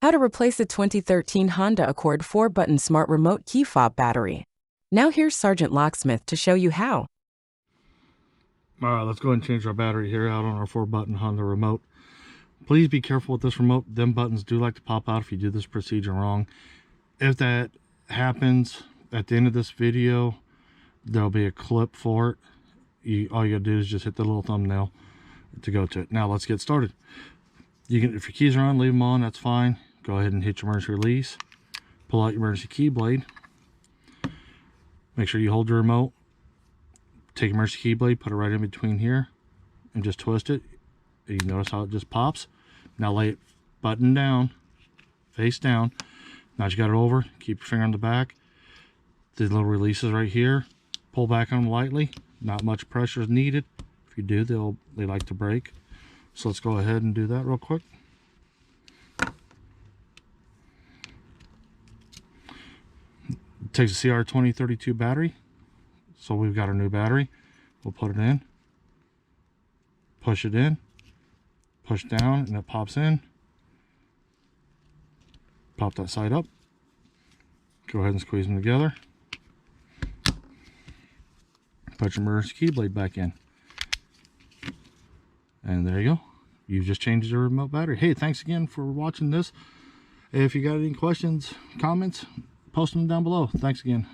How to replace a 2013 Honda Accord 4-button smart remote key fob battery. Now here's Sergeant Locksmith to show you how. Alright, let's go ahead and change our battery here out on our 4-button Honda remote. Please be careful with this remote. Them buttons do like to pop out if you do this procedure wrong. If that happens, at the end of this video, there'll be a clip for it. All you gotta do is just hit the little thumbnail to go to it. Now let's get started. You can, if your keys are on, leave them on, that's fine. Go ahead and hit your emergency release. Pull out your emergency key blade. Make sure you hold your remote. Take your emergency key blade, put it right in between here, and just twist it. You notice how it just pops. Now lay it button down, face down. Now that you got it over, keep your finger on the back. These little releases right here, pull back on them lightly. Not much pressure is needed. If you do, they like to break. So let's go ahead and do that real quick. It takes a CR2032 battery. So we've got our new battery. We'll put it in. Push it in. Push down and it pops in. Pop that side up. Go ahead and squeeze them together. Put your emergency key blade back in. And there you go. You've just changed your remote battery. Hey, thanks again for watching this. If you got any questions, comments, post them down below. Thanks again.